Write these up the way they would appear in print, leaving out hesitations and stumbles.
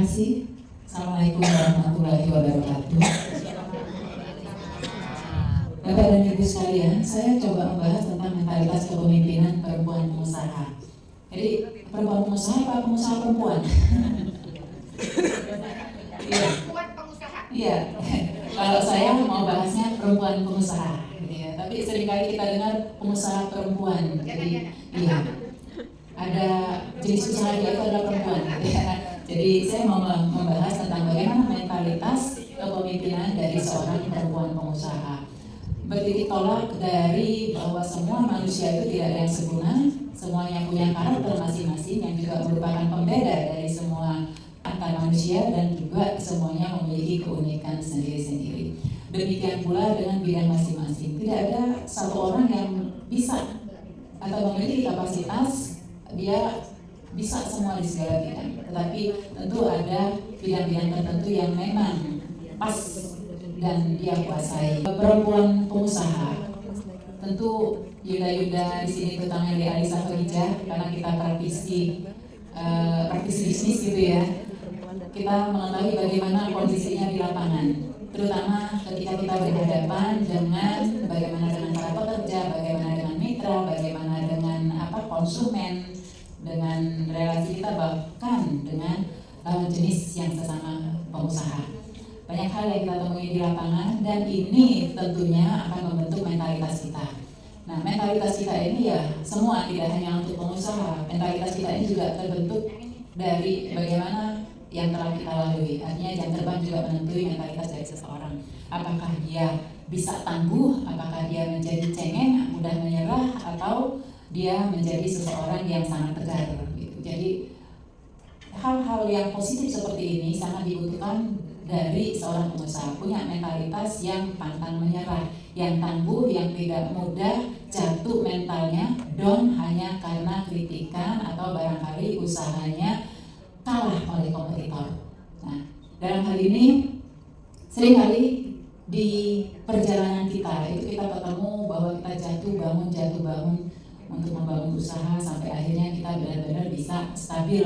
kasih. Assalamualaikum warahmatullahi wabarakatuh. Bapak dan Ibu sekalian, saya coba membahas tentang mentalitas kepemimpinan perempuan pengusaha. Jadi perempuan pengusaha apa pengusaha perempuan? Iya. Iya. Kalau saya mau bahasnya perempuan pengusaha, ya. Tapi seringkali kita dengar pengusaha perempuan. Jadi, iya. Ada jenis usaha dia itu adalah perempuan. Ya. Jadi saya mau membahas tentang bagaimana mentalitas kepemimpinan dari seorang perempuan pengusaha. Berdiri tolak dari bahwa semua manusia itu tidak ada yang sempurna, semuanya punya karakter masing-masing yang juga merupakan pembeda dari semua antar manusia dan juga semuanya memiliki keunikan sendiri-sendiri. Demikian pula dengan bidang masing-masing. Tidak ada satu orang yang bisa atau memiliki kapasitas dia bisa semua di segala bidang. Tetapi tentu ada bidang-bidang tertentu yang memang pas dan dia kuasai. Perempuan pengusaha, tentu Yuda di sini terutama di Alisa Fahijah karena kita praktisi bisnis gitu ya. Kita mengetahui bagaimana kondisinya di lapangan, terutama ketika kita berhadapan dengan bagaimana dengan para pekerja, bagaimana dengan mitra, bagaimana dengan konsumen, dengan relasi kita bahkan dengan jenis yang sesama pengusaha. Banyak hal yang kita temui di lapangan dan ini tentunya akan membentuk mentalitas kita. Nah, mentalitas kita ini ya semua, tidak hanya untuk pengusaha. Mentalitas kita ini juga terbentuk dari bagaimana yang telah kita lalui. Artinya jam terbang juga menentukan mentalitas dari seseorang. Apakah dia bisa tangguh, apakah dia menjadi cengeng, mudah menyerah, atau dia menjadi seseorang yang sangat tegar gitu. Jadi hal-hal yang positif seperti ini sangat dibutuhkan dari seorang pengusaha, punya mentalitas yang pantang menyerah, yang tangguh, yang tidak mudah jatuh mentalnya down hanya karena kritikan atau barangkali usahanya kalah oleh kompetitor. Nah, dalam hal ini seringkali di perjalanan kita itu kita ketemu bahwa kita jatuh bangun untuk membangun usaha sampai akhirnya kita benar-benar bisa stabil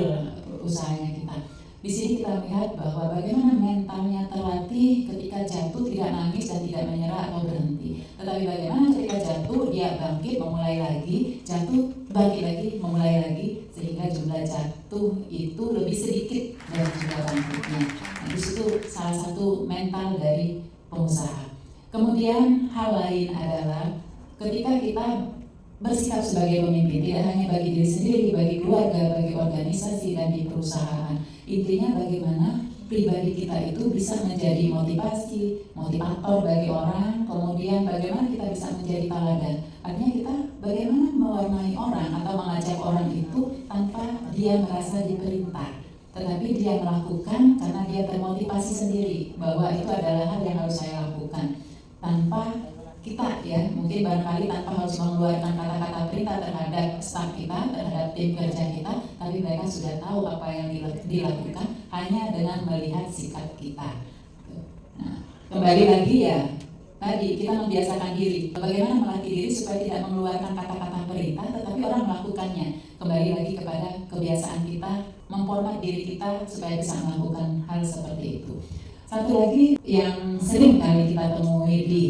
usahanya kita. Di sini kita melihat bahwa bagaimana mentalnya terlatih ketika jatuh tidak nangis dan tidak menyerah atau berhenti. Tetapi bagaimana ketika jatuh dia bangkit, memulai lagi, jatuh, bangkit lagi, memulai lagi, sehingga jumlah jatuh itu lebih sedikit dari jumlah bangkitnya. Nah, di situ salah satu mental dari pengusaha. Kemudian hal lain adalah ketika kita bersikap sebagai pemimpin, tidak hanya bagi diri sendiri, bagi keluarga, bagi organisasi, dan di perusahaan. Intinya bagaimana pribadi kita itu bisa menjadi motivator bagi orang, kemudian bagaimana kita bisa menjadi teladan. Artinya kita bagaimana mewarnai orang atau mengajak orang itu tanpa dia merasa diperintah, tetapi dia melakukan karena dia termotivasi sendiri bahwa itu adalah hal yang harus saya lakukan. Tanpa kita ya, mungkin barangkali tanpa harus mengeluarkan kata-kata perintah terhadap staf kita, terhadap tim kerja kita, tapi mereka sudah tahu apa yang dilakukan hanya dengan melihat sikap kita. Nah, kembali lagi ya, tadi kita membiasakan diri. Bagaimana melatih diri supaya tidak mengeluarkan kata-kata perintah, tetapi orang melakukannya. Kembali lagi kepada kebiasaan kita, memformat diri kita supaya bisa melakukan hal seperti itu. Satu lagi yang sering kali kita temui di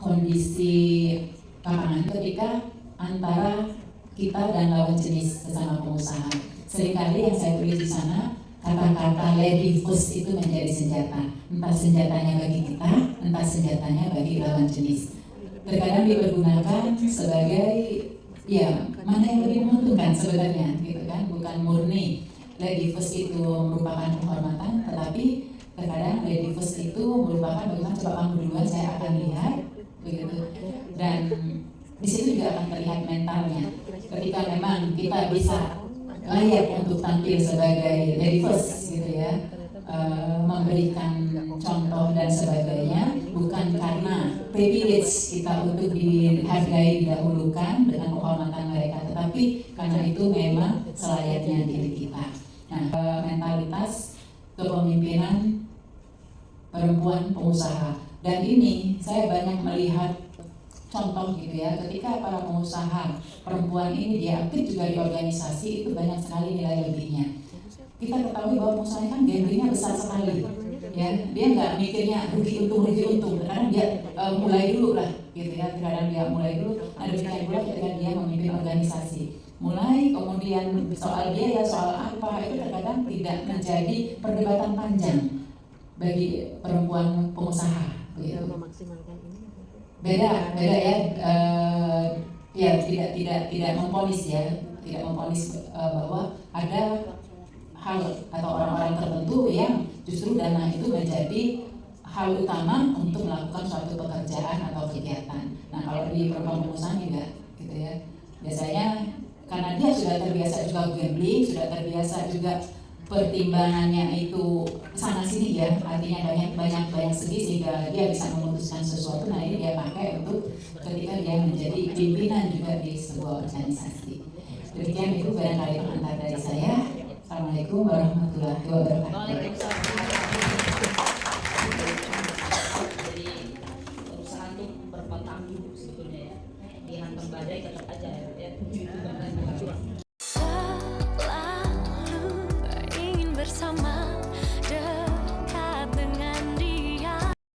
kondisi lapangan ketika antara kita dan lawan jenis sesama pengusaha. Seringkali yang saya tulis di sana kata-kata lady first itu menjadi senjata. Entah senjatanya bagi kita, entah senjatanya bagi lawan jenis. Terkadang dipergunakan sebagai ya mana yang lebih menguntungkan sebenarnya, gitu kan? Bukan murni lady first itu merupakan penghormatan, tetapi terkadang lady first itu merupakan bagaimana coba kamu duluan, saya akan lihat. Begitu. Dan di situ juga akan terlihat mentalnya. Ketika memang kita bisa layak untuk tampil sebagai lady first, gitu ya, memberikan contoh dan sebagainya, bukan karena privilege kita untuk dihargai, didahulukan dengan penghormatan mereka, tetapi karena itu memang selayaknya diri kita. Nah, mentalitas kepemimpinan perempuan pengusaha. Dan ini saya banyak melihat contoh gitu ya, ketika para pengusaha perempuan ini dia aktif juga di organisasi, itu banyak sekali nilai lebihnya. kita ketahui bahwa pengusaha kan gamblingnya besar sekali, ya. Dia nggak mikirnya rugi untung, karena dia mulai dulu lah, gitu ya. Kadang dia mulai dulu. Ada demikian pula ketika dia memimpin organisasi, mulai kemudian soal biaya, soal apa itu terkadang tidak menjadi perdebatan panjang bagi perempuan pengusaha. Begitu. Beda ya, ya tidak memponis ya, tidak memponis bahwa ada hal atau orang-orang tertentu yang justru dana itu menjadi hal utama untuk melakukan suatu pekerjaan atau kegiatan. Nah, kalau di perempuan pengusaha juga, gitu ya. Biasanya karena dia sudah terbiasa juga gambling, sudah terbiasa juga pertimbangannya itu sana sini ya, artinya banyak segi sehingga dia bisa memutuskan sesuatu. Nah, ini dia pakai untuk ketika dia menjadi pimpinan juga di sebuah organisasi. Demikian itu barangkali pengantar dari saya. Assalamualaikum warahmatullahi wabarakatuh.